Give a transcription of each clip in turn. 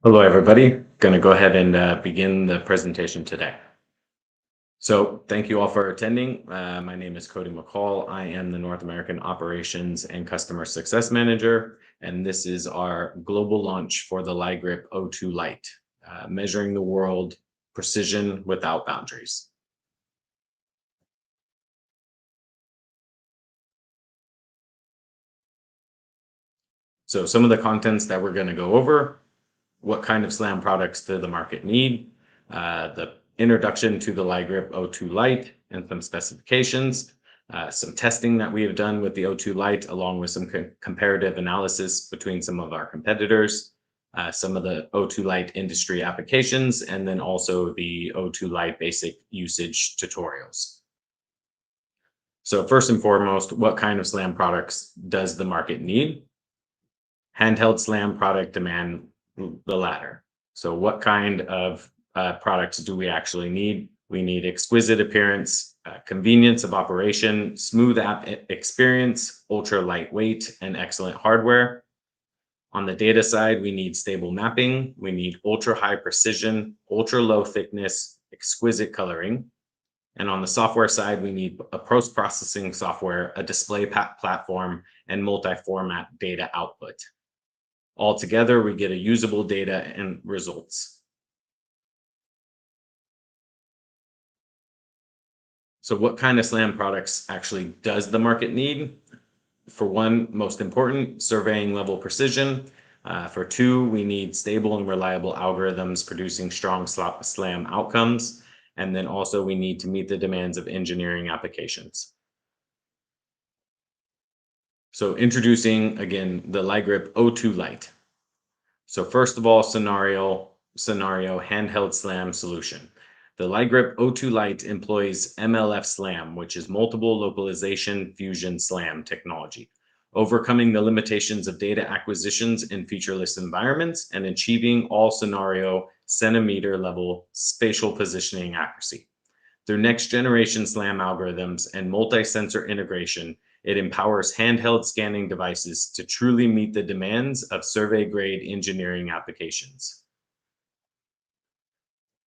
Hello, everybody. Going to go ahead and begin the presentation today. So thank you all for attending. My name is Cody McCall. I am the North American Operations and Customer Success Manager, and this is our global launch for the LiGrip O2 Lite, measuring the world precision without boundaries. So some of the contents that we're going to go over: what kind of SLAM products do the market need, the introduction to the LiGrip O2 Lite and some specifications, some testing that we have done with the O2 Lite, along with some comparative analysis between some of our competitors, some of the O2 Lite industry applications, and then also the O2 Lite basic usage tutorials. So first and foremost, what kind of SLAM products does the market need? Handheld SLAM product demand the latter. So what kind of products do we actually need? We need exquisite appearance, convenience of operation, smooth app experience, ultra lightweight, and excellent hardware. On the data side, we need stable mapping. We need ultra high precision, ultra low thickness, exquisite coloring. And on the software side, we need a post-processing software, a display platform, and multi-format data output. Altogether, we get a usable data and results. So what kind of SLAM products actually does the market need? For one, most important, surveying level precision. For two, we need stable and reliable algorithms producing strong SLAM outcomes. And then also we need to meet the demands of engineering applications. So introducing, again, the LiGrip O2 Lite. So first of all, scenario handheld SLAM solution. The LiGrip O2 Lite employs MLF SLAM, which is multiple localization fusion SLAM technology, overcoming the limitations of data acquisitions in featureless environments and achieving all scenario centimeter level spatial positioning accuracy. Through next generation SLAM algorithms and multi-sensor integration, it empowers handheld scanning devices to truly meet the demands of survey-grade engineering applications.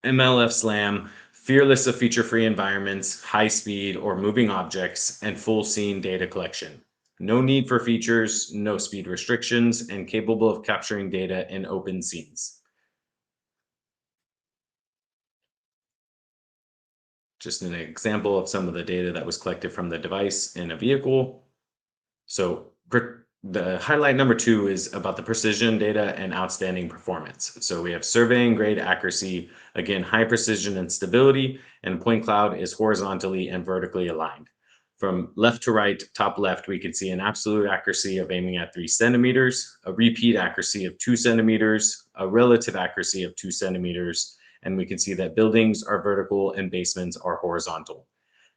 MLF SLAM, fearless of feature-free environments, high speed or moving objects, and full scene data collection. No need for features, no speed restrictions, and capable of capturing data in open scenes. Just an example of some of the data that was collected from the device in a vehicle. So the highlight number 2 is about the precision data and outstanding performance. So we have surveying grade accuracy, again, high precision and stability, and point cloud is horizontally and vertically aligned. From left to right, top left, we can see an absolute accuracy of aiming at 3 centimeters, a repeat accuracy of 2 centimeters, a relative accuracy of 2 centimeters, and we can see that buildings are vertical and basements are horizontal.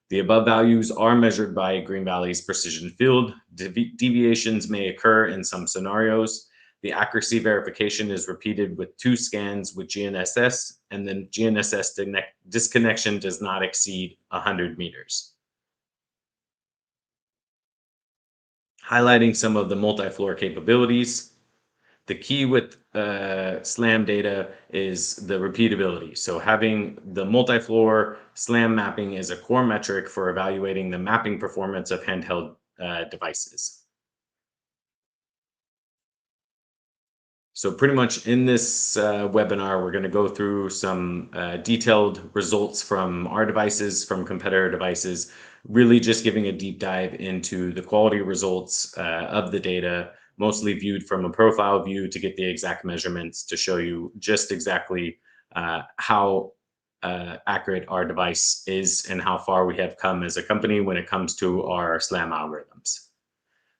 The above values are measured by Green Valley's precision field. Deviations may occur in some scenarios. The accuracy verification is repeated with 2 scans with GNSS, and then GNSS disconnection does not exceed 100 meters. Highlighting some of the multi-floor capabilities. The key with SLAM data is the repeatability. So having the multi-floor SLAM mapping is a core metric for evaluating the mapping performance of handheld devices. So pretty much in this webinar, we're going to go through some detailed results from our devices, from competitor devices, really just giving a deep dive into the quality results of the data, mostly viewed from a profile view to get the exact measurements to show you just exactly how accurate our device is and how far we have come as a company when it comes to our SLAM algorithms.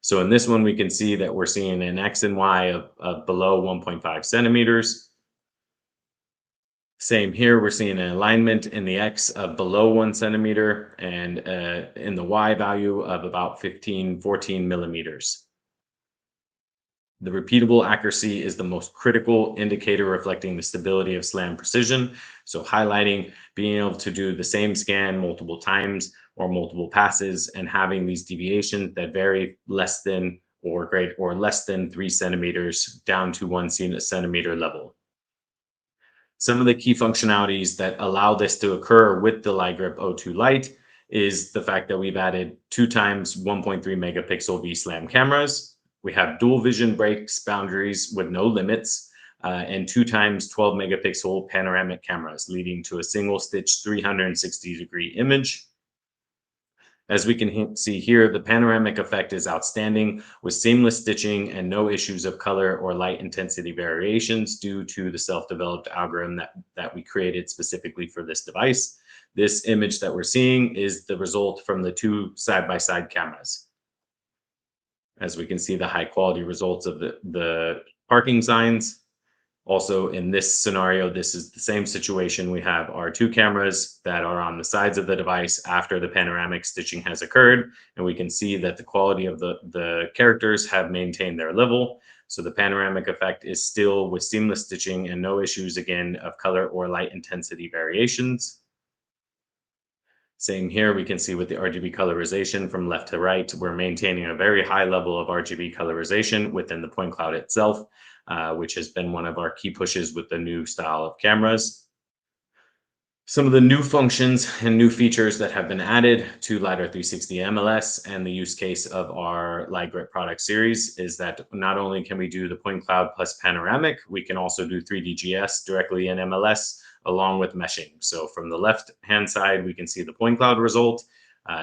So in this one, we can see that we're seeing an X and Y of below 1.5 centimeters. Same here, we're seeing an alignment in the X of below 1 centimeter and in the Y value of about 14 millimeters. The repeatable accuracy is the most critical indicator reflecting the stability of SLAM precision. So highlighting being able to do the same scan multiple times or multiple passes and having these deviations that vary less than or less than 3 centimeters down to 1 centimeter level. Some of the key functionalities that allow this to occur with the LiGrip O2 Lite is the fact that we've added 2 times 1.3 megapixel V-SLAM cameras. We have dual vision breaks boundaries with no limits, and 2 times 12 megapixel panoramic cameras, leading to a single stitch 360-degree image. As we can see here, the panoramic effect is outstanding with seamless stitching and no issues of color or light intensity variations due to the self-developed algorithm that we created specifically for this device. This image that we're seeing is the result from the 2 side-by-side cameras. As we can see, the high quality results of the parking signs. Also, in this scenario, this is the same situation. We have our 2 cameras that are on the sides of the device after the panoramic stitching has occurred, and we can see that the quality of the characters have maintained their level. So the panoramic effect is still with seamless stitching and no issues, again, of color or light intensity variations. Same here, we can see with the RGB colorization from left to right, we're maintaining a very high level of RGB colorization within the point cloud itself, which has been one of our key pushes with the new style of cameras. Some of the new functions and new features that have been added to LiDAR 360 MLS and the use case of our LiGrip product series is that not only can we do the point cloud plus panoramic, we can also do 3DGS directly in MLS along with meshing. So from the left hand side, we can see the point cloud result.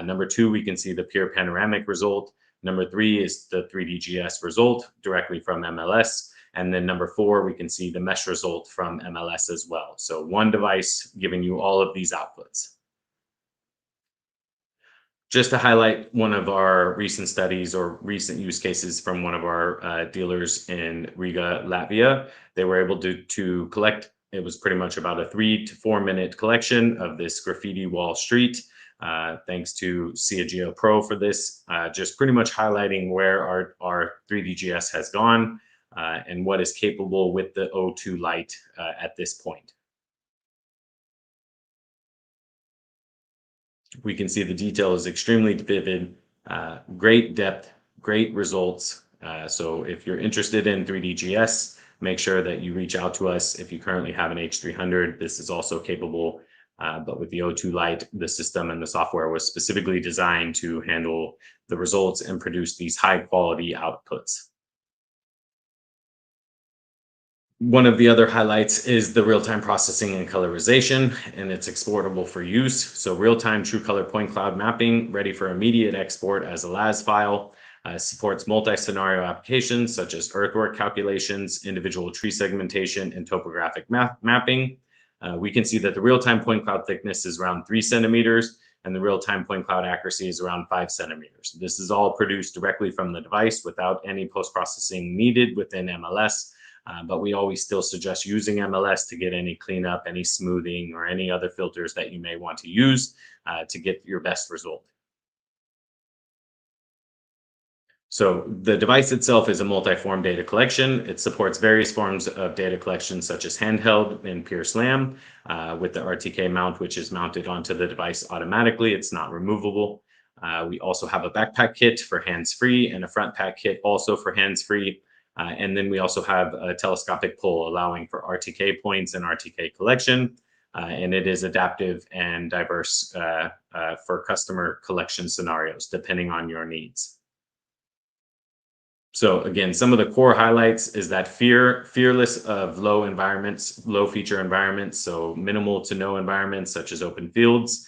Number 2, we can see the pure panoramic result. Number 3 is the 3DGS result directly from MLS. And then number 4, we can see the mesh result from MLS as well. So one device giving you all of these outputs. Just to highlight one of our recent studies or recent use cases from one of our dealers in Riga, Latvia, they were able to collect, it was pretty much about a 3 to 4 minute collection of this graffiti wall street. Thanks to CiaGeo Pro for this, just pretty much highlighting where our 3DGS has gone and what is capable with the O2 Lite at this point. We can see the detail is extremely vivid, great depth, great results. So if you're interested in 3DGS, make sure that you reach out to us. If you currently have an H300, this is also capable. But with the O2 Lite, the system and the software was specifically designed to handle the results and produce these high quality outputs. One of the other highlights is the real-time processing and colorization, and it's exportable for use. So real-time true color point cloud mapping, ready for immediate export as a LAS file, supports multi-scenario applications such as earthwork calculations, individual tree segmentation, and topographic mapping. We can see that the real-time point cloud thickness is around 3 centimeters, and the real-time point cloud accuracy is around 5 centimeters. This is all produced directly from the device without any post-processing needed within MLS. But we always still suggest using MLS to get any cleanup, any smoothing, or any other filters that you may want to use to get your best result. So the device itself is a multi-form data collection. It supports various forms of data collection, such as handheld and pure SLAM, with the RTK mount, which is mounted onto the device automatically. It's not removable. We also have a backpack kit for hands-free and a front pack kit also for hands-free. And then we also have a telescopic pull allowing for RTK points and RTK collection. And it is adaptive and diverse for customer collection scenarios, depending on your needs. So again, some of the core highlights is that fearless of low environments, low feature environments, so minimal to no environments such as open fields.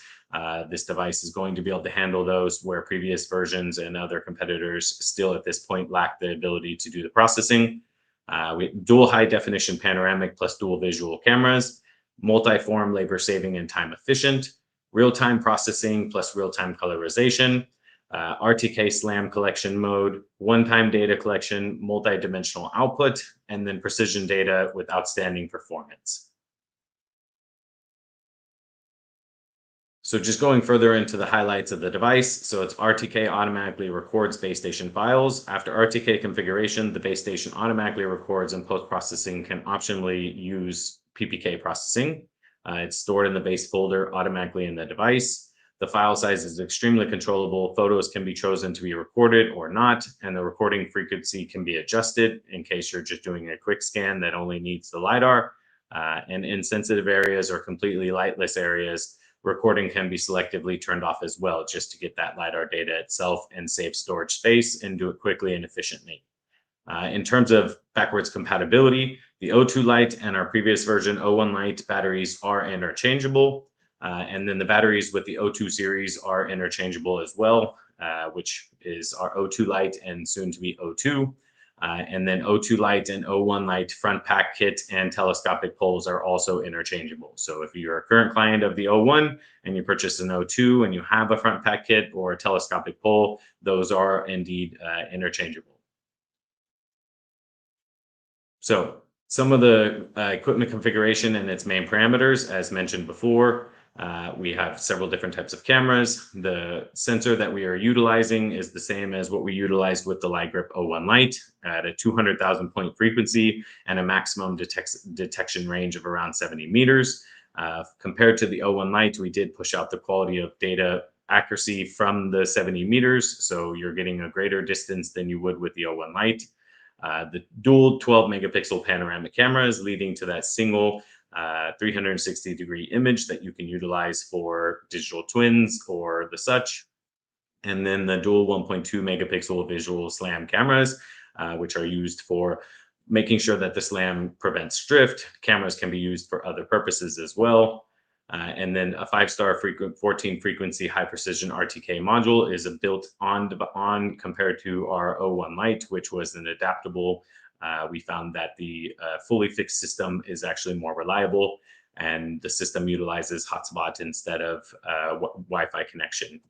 This device is going to be able to handle those where previous versions and other competitors still at this point lack the ability to do the processing. We dual high definition panoramic plus dual visual cameras, multi-form, labor saving and time efficient, real-time processing plus real-time colorization, RTK SLAM collection mode, one-time data collection, multi-dimensional output, and then precision data with outstanding performance. So just going further into the highlights of the device. So it's RTK automatically records base station files. After RTK configuration, the base station automatically records and post-processing can optionally use PPK processing. It's stored in the base folder automatically in the device. The file size is extremely controllable. Photos can be chosen to be recorded or not, and the recording frequency can be adjusted in case you're just doing a quick scan that only needs the LiDAR. And in sensitive areas or completely lightless areas, recording can be selectively turned off as well, just to get that LiDAR data itself and save storage space and do it quickly and efficiently. In terms of backwards compatibility, the O2 Lite and our previous version O1 Lite batteries are interchangeable. And then the batteries with the O2 series are interchangeable as well, which is our O2 Lite and soon to be O2. And then O2 Lite and O1 Lite front pack kit and telescopic poles are also interchangeable. So if you're a current client of the O1 and you purchase an O2 and you have a front pack kit or a telescopic pole, those are indeed interchangeable. So some of the equipment configuration and its main parameters, as mentioned before, we have several different types of cameras. The sensor that we are utilizing is the same as what we utilized with the LiGrip O1 Lite at a 200,000 point frequency and a maximum detection range of around 70 meters. Compared to the O1 Lite, we did push out the quality of data accuracy from the 70 meters. So you're getting a greater distance than you would with the O1 Lite. The dual 12 megapixel panoramic cameras leading to that single 360-degree image that you can utilize for digital twins or the such. And then the dual 1.2 megapixel visual SLAM cameras, which are used for making sure that the SLAM prevents drift. Cameras can be used for other purposes as well. And then a 5-star 14 frequency high precision RTK module is a built on compared to our O1 Lite, which was an adaptable. We found that the fully fixed system is actually more reliable, and the system utilizes hotspot instead of Wi-Fi connection.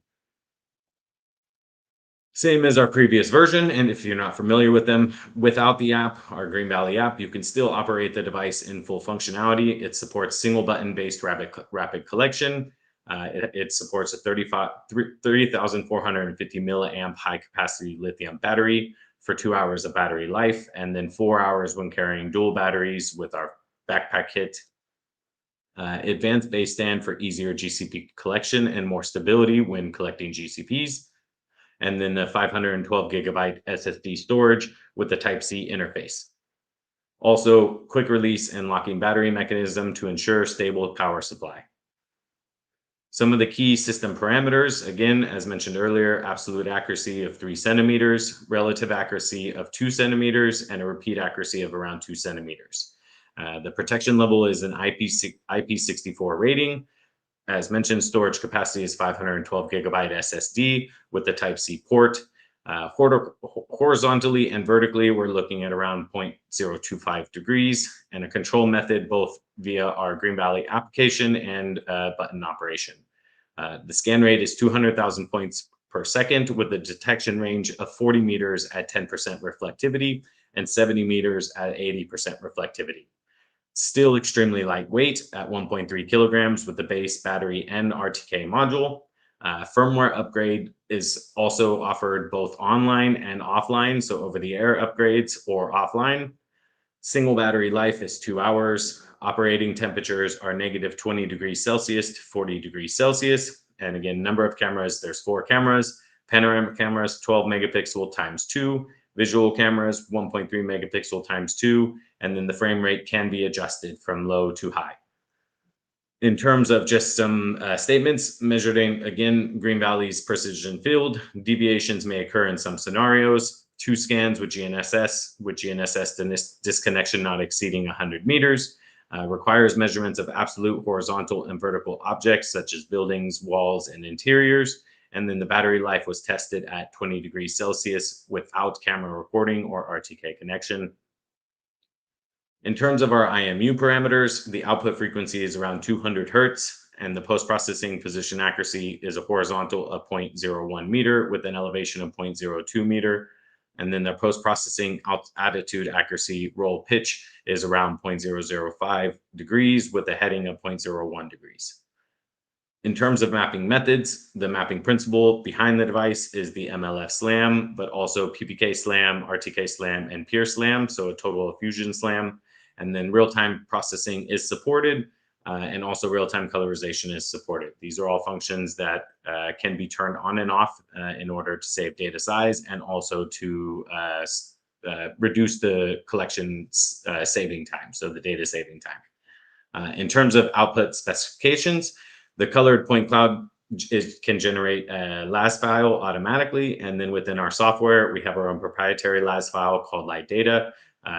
Same as our previous version, and if you're not familiar with them, without the app, our Green Valley app, you can still operate the device in full functionality. It supports single button based rapid collection. It supports a 30,450 milliamp high capacity lithium battery for 2 hours of battery life, and then 4 hours when carrying dual batteries with our backpack kit. Advanced baseband for easier GCP collection and more stability when collecting GCPs. And then the 512 gigabyte SSD storage with the Type-C interface. Also, quick release and locking battery mechanism to ensure stable power supply. Some of the key system parameters, again, as mentioned earlier, absolute accuracy of 3 centimeters, relative accuracy of 2 centimeters, and a repeat accuracy of around 2 centimeters. The protection level is an IP64 rating. As mentioned, storage capacity is 512 gigabyte SSD with the Type-C port. Horizontally and vertically, we're looking at around 0.025 degrees, and a control method both via our Green Valley application and button operation. The scan rate is 200,000 points per second with a detection range of 40 meters at 10% reflectivity and 70 meters at 80% reflectivity. Still extremely lightweight at 1.3 kilograms with the base battery and RTK module. Firmware upgrade is also offered both online and offline, so over-the-air upgrades or offline. Single battery life is 2 hours. Operating temperatures are negative 20 degrees Celsius to 40 degrees Celsius. And again, number of cameras, there's 4 cameras. Panoramic cameras, 12 megapixel times 2. Visual cameras, 1.3 megapixel times 2, and then the frame rate can be adjusted from low to high. In terms of just some statements, measuring, again, Green Valley's precision field, deviations may occur in some scenarios. 2 scans with GNSS disconnection not exceeding 100 meters. Requires measurements of absolute horizontal and vertical objects such as buildings, walls, and interiors. And then the battery life was tested at 20 degrees Celsius without camera recording or RTK connection. In terms of our IMU parameters, the output frequency is around 200 hertz, and the post-processing position accuracy is a horizontal of 0.01 meter with an elevation of 0.02 meter. And then the post-processing attitude accuracy roll pitch is around 0.005 degrees with a heading of 0.01 degrees. In terms of mapping methods, the mapping principle behind the device is the MLF SLAM, but also PPK SLAM, RTK SLAM, and Peer SLAM, so a total fusion SLAM. And then real-time processing is supported, and also real-time colorization is supported. These are all functions that can be turned on and off in order to save data size and also to reduce the collection saving time, so the data saving time. In terms of output specifications, the colored point cloud can generate a LAS file automatically. And then within our software, we have our own proprietary LAS file called LiDAR.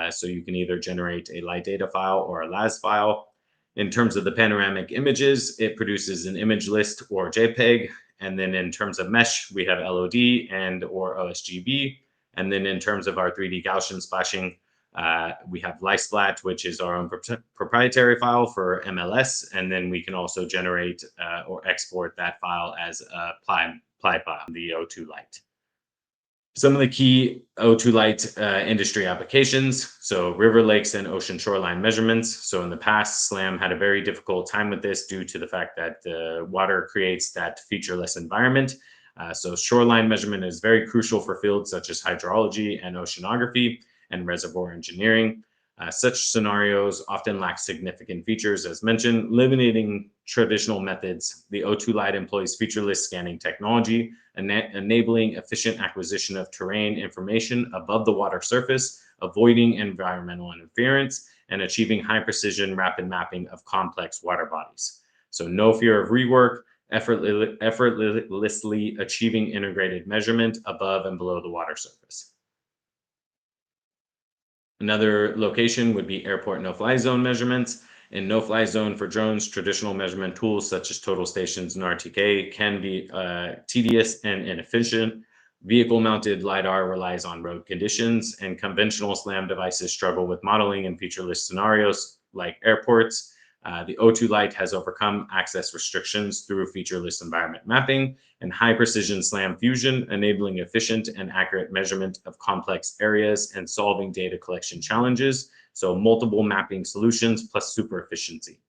So you can either generate a LiDAR file or a LAS file. In terms of the panoramic images, it produces an image list or JPEG. And then in terms of mesh, we have LOD and or OSGB. And then in terms of our 3D Gaussian splashing, we have LiSplat, which is our own proprietary file for MLS, and then we can also generate or export that file as a PLI file, the O2 Lite. Some of the key O2 Lite industry applications, so river, lakes, and ocean shoreline measurements. So in the past, SLAM had a very difficult time with this due to the fact that the water creates that featureless environment. So shoreline measurement is very crucial for fields such as hydrology and oceanography and reservoir engineering. Such scenarios often lack significant features, as mentioned, eliminating traditional methods. The O2 Lite employs featureless scanning technology, enabling efficient acquisition of terrain information above the water surface, avoiding environmental interference, and achieving high precision, rapid mapping of complex water bodies. So no fear of rework, effortlessly achieving integrated measurement above and below the water surface. Another location would be airport no-fly zone measurements. In no-fly zone for drones, traditional measurement tools such as total stations and RTK can be tedious and inefficient. Vehicle-mounted LiDAR relies on road conditions, and conventional SLAM devices struggle with modeling in featureless scenarios like airports. The O2 Lite has overcome access restrictions through featureless environment mapping and high-precision SLAM fusion, enabling efficient and accurate measurement of complex areas and solving data collection challenges. So multiple mapping solutions plus super efficiency.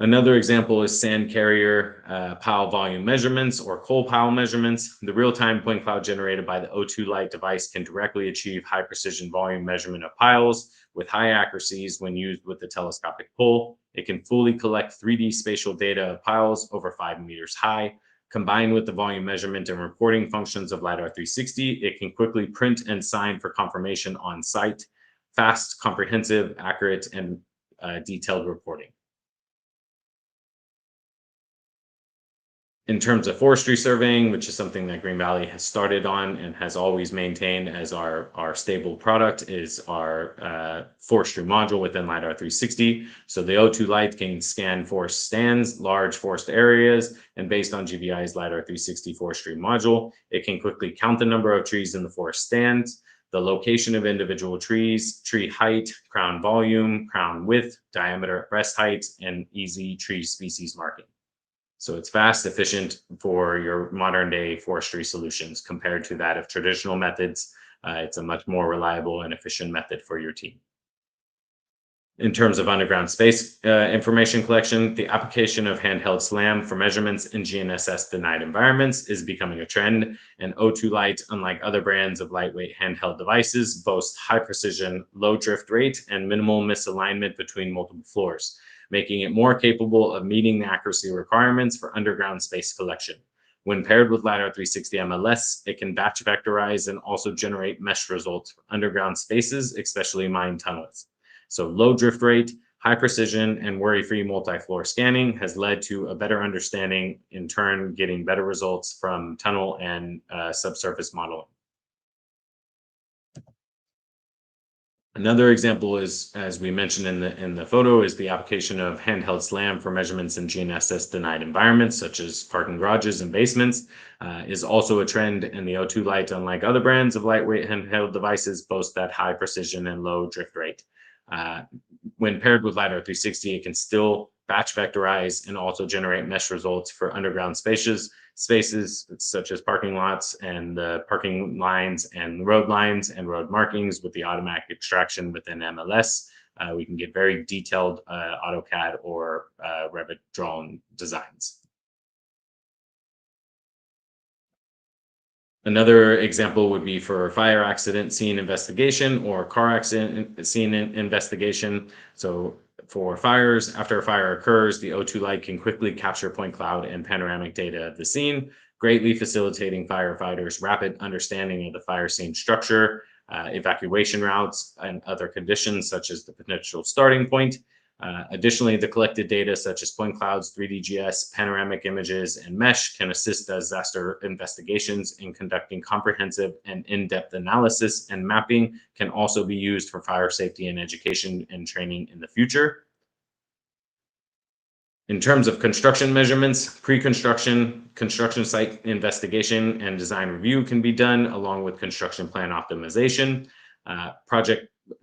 Another example is sand carrier pile volume measurements or coal pile measurements. The real-time point cloud generated by the O2 Lite device can directly achieve high precision volume measurement of piles with high accuracies when used with the telescopic pole. It can fully collect 3D spatial data of piles over 5 meters high. Combined with the volume measurement and reporting functions of LiDAR 360, it can quickly print and sign for confirmation on site. Fast, comprehensive, accurate, and detailed reporting. In terms of forestry surveying, which is something that Green Valley has started on and has always maintained as our stable product, is our forestry module within LiDAR 360. So the O2 Lite can scan forest stands, large forest areas, and based on GVI's LiDAR 360 forestry module, it can quickly count the number of trees in the forest stands, the location of individual trees, tree height, crown volume, crown width, diameter at breast height, and easy tree species marking. So it's fast, efficient for your modern day forestry solutions compared to that of traditional methods. It's a much more reliable and efficient method for your team. In terms of underground space information collection, the application of handheld SLAM for measurements in GNSS denied environments is becoming a trend, and O2 Lite, unlike other brands of lightweight handheld devices, boasts high precision, low drift rate, and minimal misalignment between multiple floors, making it more capable of meeting the accuracy requirements for underground space collection. When paired with LiDAR 360 MLS, it can batch vectorize and also generate mesh results for underground spaces, especially mine tunnels. So low drift rate, high precision, and worry-free multi-floor scanning has led to a better understanding, in turn getting better results from tunnel and subsurface modeling. Another example is, as we mentioned in the photo, is the application of handheld SLAM for measurements in GNSS denied environments, such as parking garages and basements, is also a trend, and the O2 Lite, unlike other brands of lightweight handheld devices, boasts that high precision and low drift rate. When paired with LiDAR 360, it can still batch vectorize and also generate mesh results for underground spaces such as parking lots and the parking lines and road lines and road markings with the automatic extraction within MLS. We can get very detailed AutoCAD or Revit drawn designs. Another example would be for fire accident scene investigation or car accident scene investigation. So for fires, after a fire occurs, the O2 Lite can quickly capture point cloud and panoramic data of the scene, greatly facilitating firefighters' rapid understanding of the fire scene structure, evacuation routes, and other conditions such as the potential starting point. Additionally, the collected data such as point clouds, 3D GS, panoramic images, and mesh can assist disaster investigations in conducting comprehensive and in-depth analysis, and mapping can also be used for fire safety and education and training in the future. In terms of construction measurements, pre-construction, construction site investigation, and design review can be done along with construction plan optimization.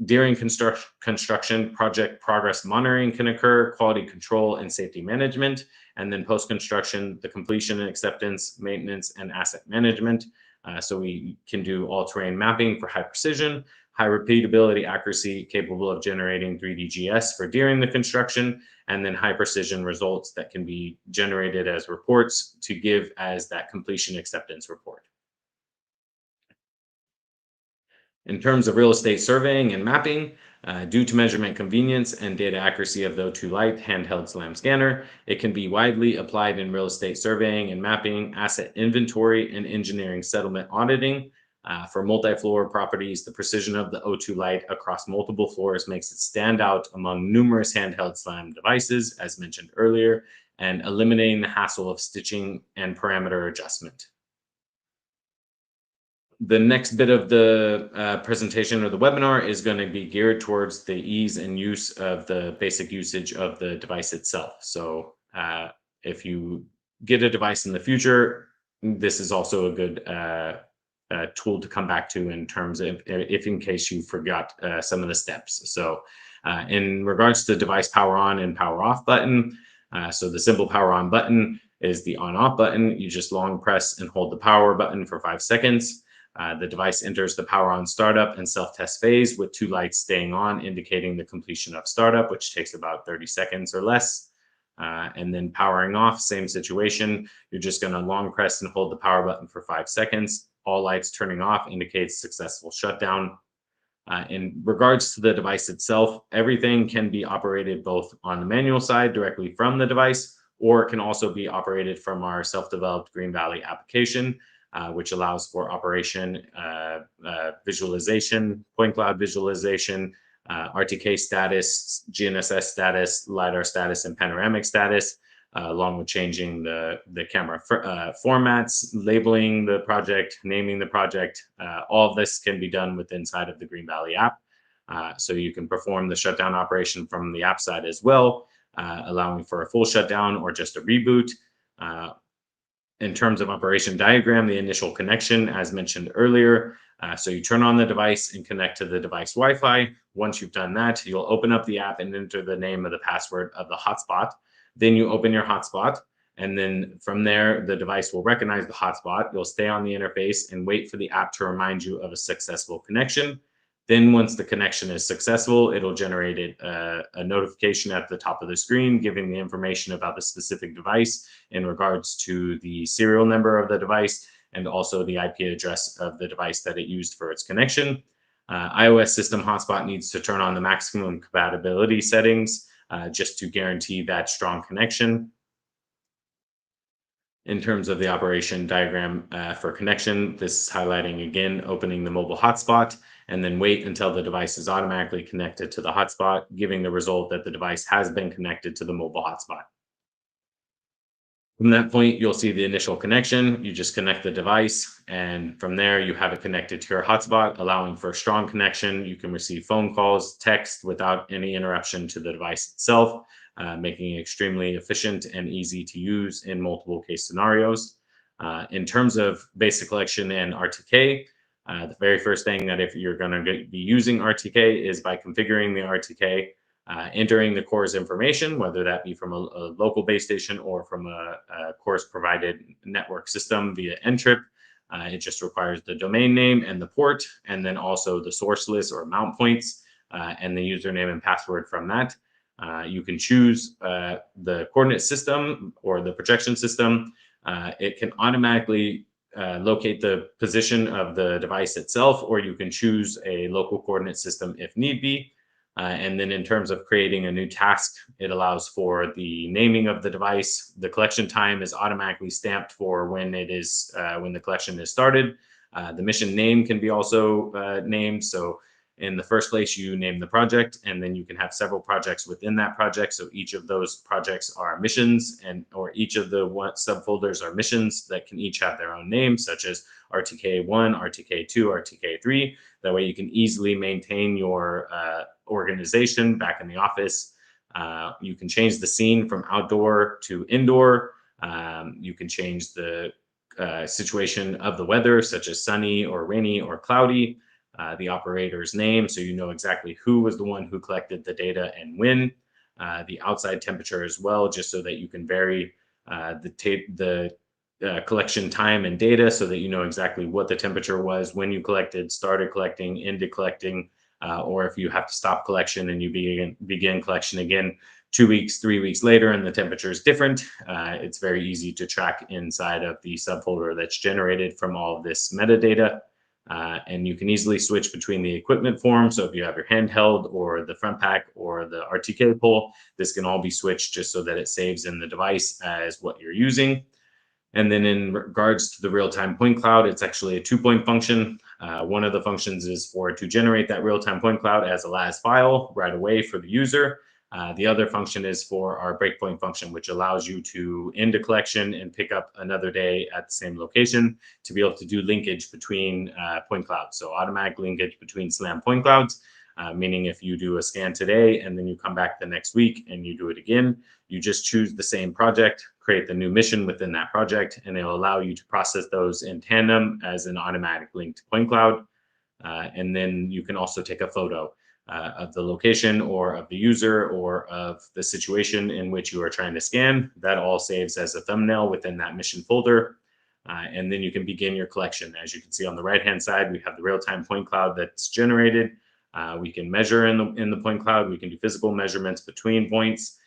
During construction, project progress monitoring can occur, quality control and safety management, and then post-construction, the completion and acceptance, maintenance, and asset management. So we can do all-terrain mapping for high precision, high repeatability accuracy, capable of generating 3D GS for during the construction, and then high precision results that can be generated as reports to give as that completion acceptance report. In terms of real estate surveying and mapping, due to measurement convenience and data accuracy of the O2 Lite handheld SLAM scanner, it can be widely applied in real estate surveying and mapping, asset inventory, and engineering settlement auditing. For multi-floor properties, the precision of the O2 Lite across multiple floors makes it stand out among numerous handheld SLAM devices, as mentioned earlier, and eliminating the hassle of stitching and parameter adjustment. The next bit of the presentation or the webinar is going to be geared towards the ease and use of the basic usage of the device itself. So if you get a device in the future, this is also a good tool to come back to in terms of if in case you forgot some of the steps. So in regards to device power on and power off button, so the simple power on button is the on off button. You just long press and hold the power button for 5 seconds. The device enters the power on startup and self-test phase with 2 lights staying on, indicating the completion of startup, which takes about 30 seconds or less. And then powering off, same situation. You're just going to long press and hold the power button for 5 seconds. All lights turning off indicates successful shutdown. In regards to the device itself, everything can be operated both on the manual side directly from the device, or it can also be operated from our self-developed Green Valley application, which allows for operation, visualization, point cloud visualization, RTK status, GNSS status, LiDAR status, and panoramic status, along with changing the camera formats, labeling the project, naming the project. All of this can be done with inside of the Green Valley app. So you can perform the shutdown operation from the app side as well, allowing for a full shutdown or just a reboot. In terms of operation diagram, the initial connection, as mentioned earlier. So you turn on the device and connect to the device Wi-Fi. Once you've done that, you'll open up the app and enter the name of the password of the hotspot. Then you open your hotspot. And then from there, the device will recognize the hotspot. You'll stay on the interface and wait for the app to remind you of a successful connection. Then once the connection is successful, it'll generate a notification at the top of the screen, giving the information about the specific device in regards to the serial number of the device and also the IP address of the device that it used for its connection. iOS system hotspot needs to turn on the maximum compatibility settings just to guarantee that strong connection. In terms of the operation diagram for connection, this is highlighting again, opening the mobile hotspot, and then wait until the device is automatically connected to the hotspot, giving the result that the device has been connected to the mobile hotspot. From that point, you'll see the initial connection. You just connect the device, and from there, you have it connected to your hotspot, allowing for a strong connection. You can receive phone calls, text without any interruption to the device itself, making it extremely efficient and easy to use in multiple case scenarios. In terms of basic collection and RTK, the very first thing that if you're going to be using RTK is by configuring the RTK, entering the core's information, whether that be from a local base station or from a core's provided network system via Ntrip. It just requires the domain name and the port, and then also the source list or mount points, and the username and password from that. You can choose the coordinate system or the projection system. It can automatically locate the position of the device itself, or you can choose a local coordinate system if need be. And then in terms of creating a new task, it allows for the naming of the device. The collection time is automatically stamped for when it is when the collection is started. The mission name can be also named. So In the first place, you name the project, and then you can have several projects within that project. So each of those projects are missions, or each of the subfolders are missions that can each have their own name, such as RTK1, RTK2, RTK3. That way you can easily maintain your organization back in the office. You can change the scene from outdoor to indoor. You can change the situation of the weather, such as sunny or rainy or cloudy. The operator's name, so you know exactly who was the one who collected the data and when. The outside temperature as well, just so that you can vary the collection time and data, so that you know exactly what the temperature was when you collected, started collecting, ended collecting, or if you have to stop collection and you begin collection again 2 weeks, 3 weeks later, and the temperature is different. It's very easy to track inside of the subfolder that's generated from all of this metadata. And you can easily switch between the equipment form. So if you have your handheld or the front pack or the RTK pole, this can all be switched just so that it saves in the device as what you're using. And then in regards to the real-time point cloud, it's actually a 2-point function. One of the functions is to generate that real-time point cloud as a LAS file right away for the user. The other function is for our breakpoint function, which allows you to end a collection and pick up another day at the same location to be able to do linkage between point clouds. So automatic linkage between SLAM point clouds, meaning if you do a scan today and then you come back the next week and you do it again, you just choose the same project, create the new mission within that project, and it'll allow you to process those in tandem as an automatic linked point cloud. And then you can also take a photo of the location or of the user or of the situation in which you are trying to scan. That all saves as a thumbnail within that mission folder. And then you can begin your collection. As you can see on the right-hand side, we have the real-time point cloud that's generated. We can measure in the point cloud. We can do physical measurements between points.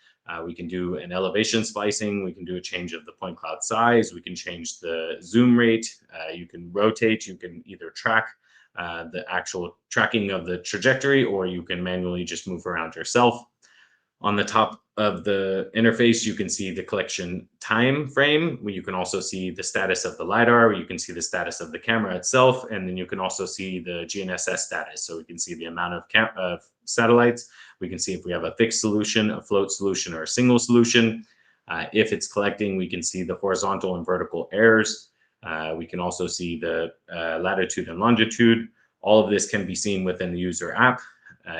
We can do an elevation splicing. We can do a change of the point cloud size. We can change the zoom rate. You can rotate. You can either track the actual tracking of the trajectory, or you can manually just move around yourself. On the top of the interface, you can see the collection time frame. You can also see the status of the LiDAR. You can see the status of the camera itself. And then you can also see the GNSS status. So we can see the amount of satellites. We can see if we have a fixed solution, a float solution, or a single solution. If it's collecting, we can see the horizontal and vertical errors. We can also see the latitude and longitude. All of this can be seen within the user app.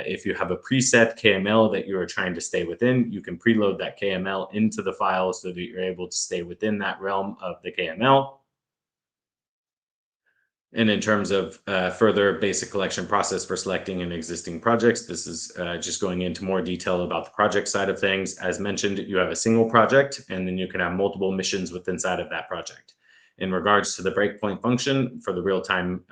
If you have a preset KML that you are trying to stay within, you can preload that KML into the file so that you're able to stay within that realm of the KML. And in terms of further basic collection process for selecting and existing projects, this is just going into more detail about the project side of things. As mentioned, you have a single project, and then you can have multiple missions within inside of that project. In regards to the breakpoint function for the real-time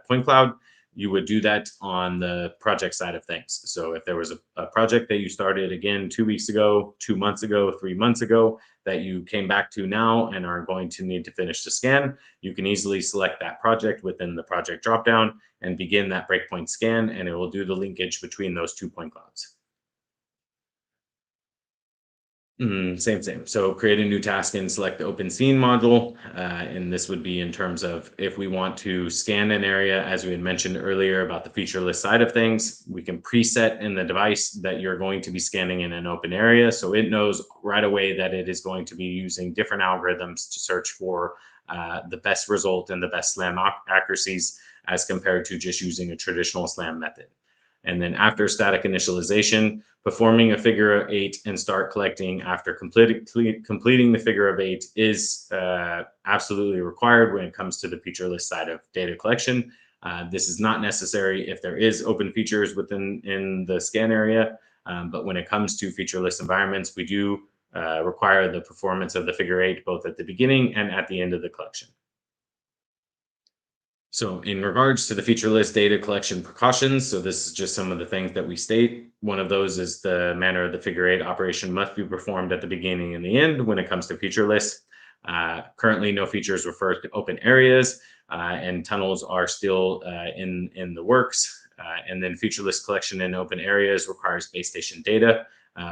point cloud, you would do that on the project side of things. So if there was a project that you started again 2 weeks ago, 2 months ago, 3 months ago, that you came back to now and are going to need to finish the scan, you can easily select that project within the project dropdown and begin that breakpoint scan, and it will do the linkage between those 2 point clouds. Same. So create a new task and select the open scene module. And this would be in terms of if we want to scan an area, as we had mentioned earlier about the feature list side of things, we can preset in the device that you're going to be scanning in an open area. So it knows right away that it is going to be using different algorithms to search for the best result and the best SLAM accuracies as compared to just using a traditional SLAM method. And then after static initialization, performing a figure of 8 and start collecting after completing the figure of 8 is absolutely required when it comes to the feature list side of data collection. This is not necessary if there is open features in the scan area, but when it comes to feature list environments, we do require the performance of the figure 8 both at the beginning and at the end of the collection. So in regards to the feature list data collection precautions, so this is just some of the things that we state. One of those is the manner of the figure 8 operation must be performed at the beginning and the end when it comes to feature lists. Currently, no features refer to open areas, and tunnels are still in the works. And then feature list collection in open areas requires base station data.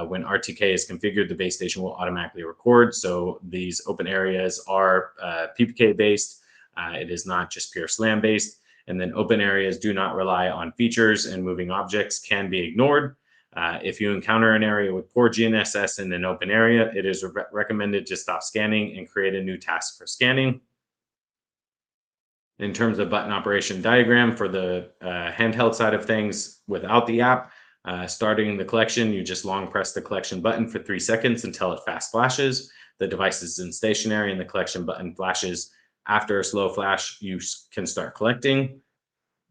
When RTK is configured, the base station will automatically record. So these open areas are PPK based. It is not just pure SLAM based. And then open areas do not rely on features, and moving objects can be ignored. If you encounter an area with poor GNSS in an open area, it is recommended to stop scanning and create a new task for scanning. In terms of button operation diagram for the handheld side of things without the app, starting the collection, you just long press the collection button for 3 seconds until it fast flashes. The device is in stationary and the collection button flashes. After a slow flash, you can start collecting.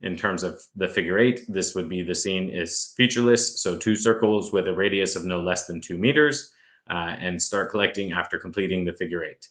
In terms of the figure 8, this would be the scene is featureless, so 2 circles with a radius of no less than 2 meters, and start collecting after completing the figure 8.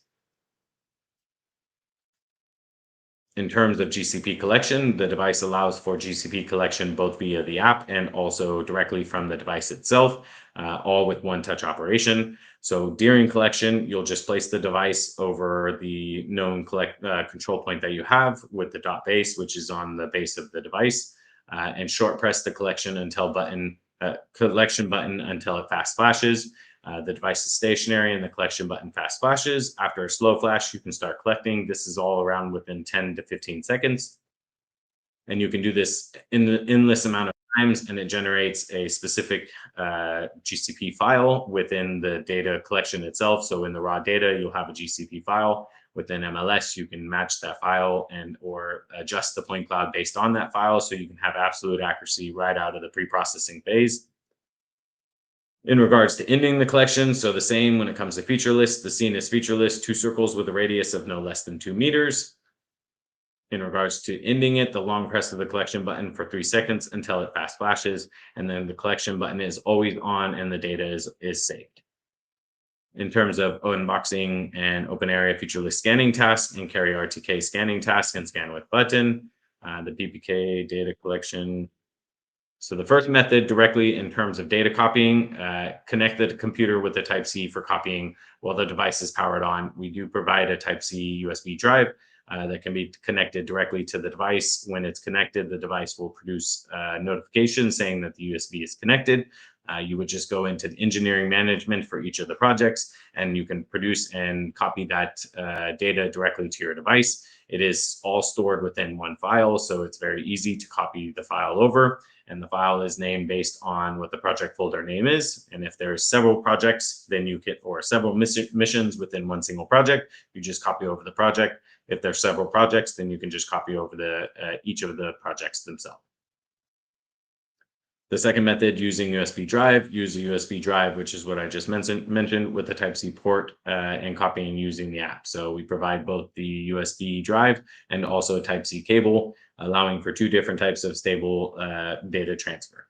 In terms of GCP collection, the device allows for GCP collection both via the app and also directly from the device itself, all with one touch operation. So during collection, you'll just place the device over the known control point that you have with the dot base, which is on the base of the device, and short press the collection button until it fast flashes. The device is stationary and the collection button fast flashes. After a slow flash, you can start collecting. This is all around within 10 to 15 seconds. And you can do this in the endless amount of times, and it generates a specific GCP file within the data collection itself. So in the raw data, you'll have a GCP file. Within MLS, you can match that file and or adjust the point cloud based on that file, so you can have absolute accuracy right out of the pre-processing phase. In regards to ending the collection, so the same when it comes to featureless, the scene is featureless, 2 circles with a radius of no less than 2 meters. In regards to ending it, the long press of the collection button for 3 seconds until it fast flashes, and then the collection button is always on and the data is saved. In terms of unboxing and open area featureless scanning tasks and carry RTK scanning task and scan with button, the PPK data collection. So the first method directly in terms of data copying, connect the computer with the Type-C for copying while the device is powered on. We do provide a Type-C USB drive that can be connected directly to the device. When it's connected, the device will produce a notification saying that the USB is connected. You would just go into engineering management for each of the projects, and you can produce and copy that data directly to your device. It is all stored within one file, so it's very easy to copy the file over. And the file is named based on what the project folder name is. And if there's several projects, then you get, or several missions within one single project, you just copy over the project. If there's several projects, then you can just copy over each of the projects themselves. The second method, using USB drive, use a USB drive, which is what I just mentioned with the Type-C port and copying using the app. So we provide both the USB drive and also a Type-C cable, allowing for 2 different types of stable data transfer.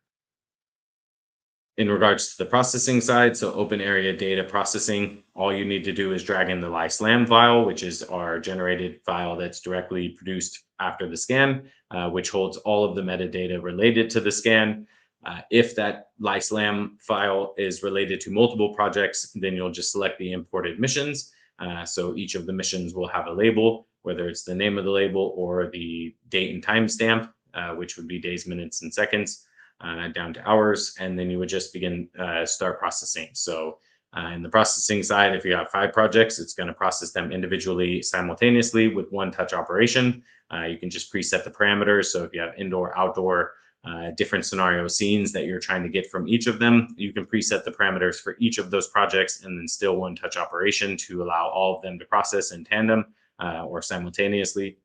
In regards to the processing side, so open area data processing, all you need to do is drag in the LiSlam file, which is our generated file that's directly produced after the scan, which holds all of the metadata related to the scan. If that LiSlam file is related to multiple projects, then you'll just select the imported missions. So each of the missions will have a label, whether it's the name of the label or the date and time stamp, which would be days, minutes, and seconds, down to hours. And then you would just begin start processing. So in the processing side, if you have 5 projects, it's going to process them individually simultaneously with one touch operation. You can just preset the parameters. So if you have indoor, outdoor, different scenario scenes that you're trying to get from each of them, you can preset the parameters for each of those projects and then still one touch operation to allow all of them to process in tandem or simultaneously.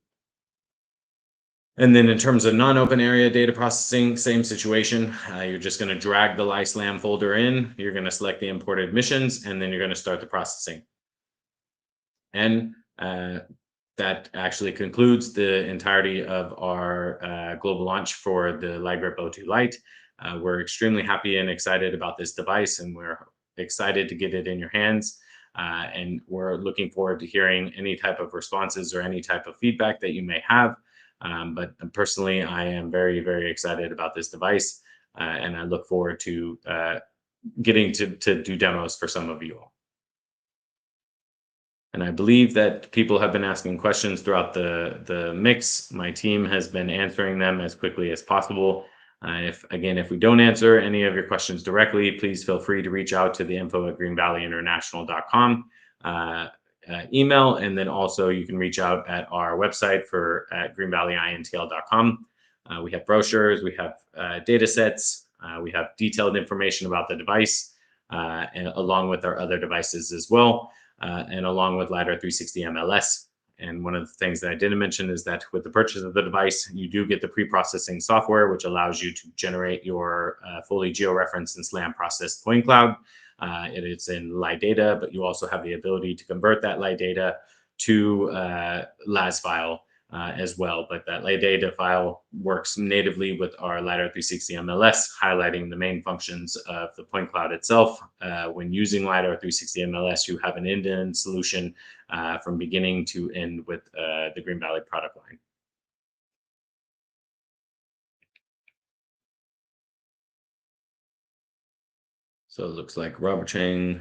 And then in terms of non-open area data processing, same situation. You're just going to drag the LiSlam folder in. You're going to select the imported missions, and then you're going to start the processing. And that actually concludes the entirety of our global launch for the LiGrip O2 Lite. We're extremely happy and excited about this device, and we're excited to get it in your hands. And we're looking forward to hearing any type of responses or any type of feedback that you may have. But personally, I am very, very excited about this device, and I look forward to getting to do demos for some of you all. And I believe that people have been asking questions throughout the mix. My team has been answering them as quickly as possible. If we don't answer any of your questions directly, please feel free to reach out to the info@greenvalleyinternational.com. email, and then also you can reach out at our website for at greenvalleyintl.com. We have brochures, we have data sets, we have detailed information about the device, and along with our other devices as well, and along with LiDAR 360 MLS. And one of the things that I didn't mention is that with the purchase of the device, you do get the pre-processing software, which allows you to generate your fully georeferenced and SLAM processed point cloud. It is in LiDATA, but you also have the ability to convert that LiDATA to LAS file as well. But that LiDATA file works natively with our LiDAR 360 MLS, highlighting the main functions of the point cloud itself. When using LiDAR 360 MLS, you have an end-to-end solution from beginning to end with the Green Valley product line. So it looks like Robert Chang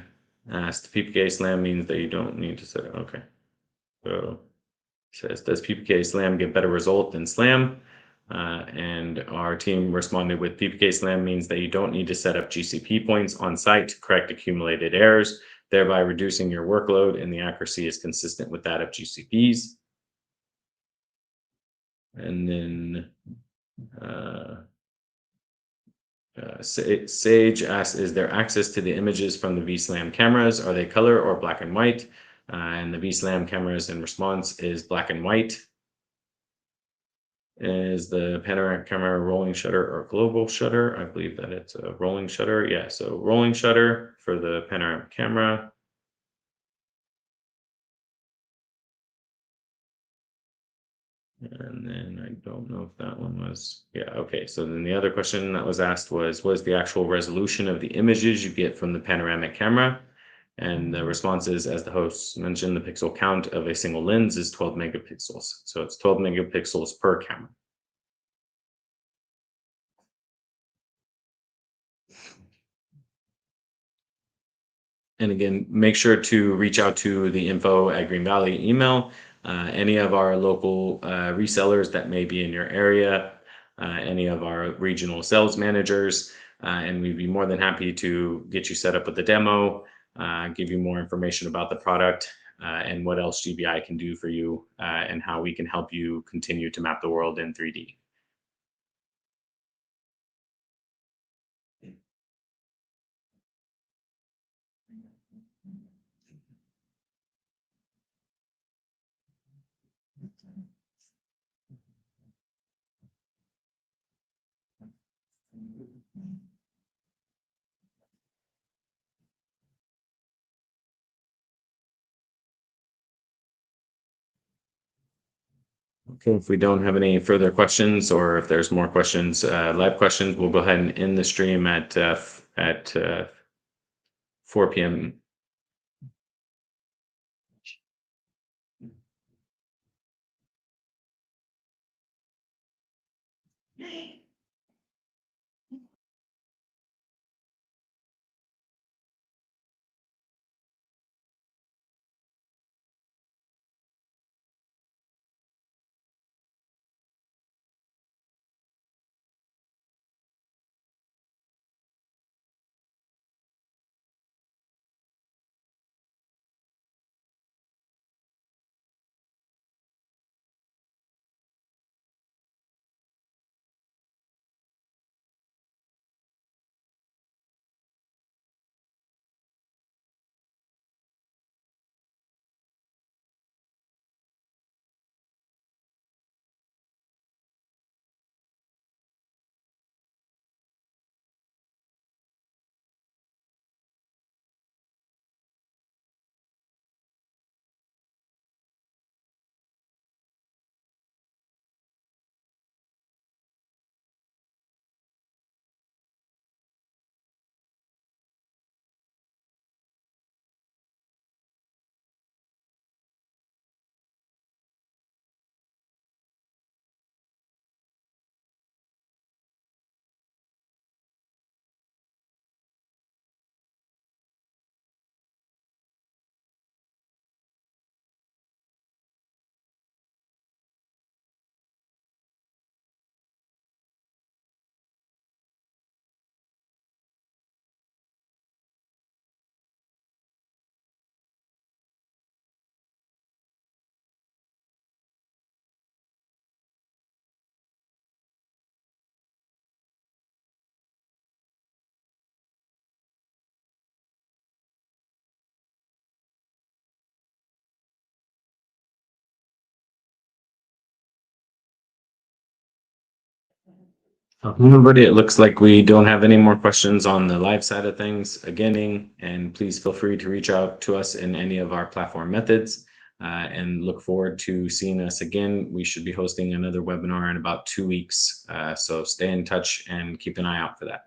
asked, PPK SLAM means that you don't need to set it. Okay. So says, does PPK SLAM give better result than SLAM? And our team responded with PPK SLAM means that you don't need to set up GCP points on site to correct accumulated errors, thereby reducing your workload, and the accuracy is consistent with that of GCPs. And then Sage asks, is there access to the images from the VSLAM cameras? Are they color or black and white? And the VSLAM cameras in response is black and white. Is the panoramic camera rolling shutter or global shutter? I believe that it's a rolling shutter. Yeah, so rolling shutter for the panoramic camera. And then I don't know if that one was, yeah, okay. So then the other question that was asked was the actual resolution of the images you get from the panoramic camera? And the response is, as the host mentioned, the pixel count of a single lens is 12 megapixels. So it's 12 megapixels per camera. And again, make sure to reach out to the info at Green Valley email, any of our local resellers that may be in your area, any of our regional sales managers, and we'd be more than happy to get you set up with a demo, give you more information about the product, and what else GBI can do for you, and how we can help you continue to map the world in 3D. Okay, if we don't have any further questions, or if there's more questions, live questions, we'll go ahead and end the stream at 4 p.m. Everybody, it looks like we don't have any more questions on the live side of things. Again, and please feel free to reach out to us in any of our platform methods, and look forward to seeing us again. We should be hosting another webinar in about 2 weeks. So stay in touch and keep an eye out for that.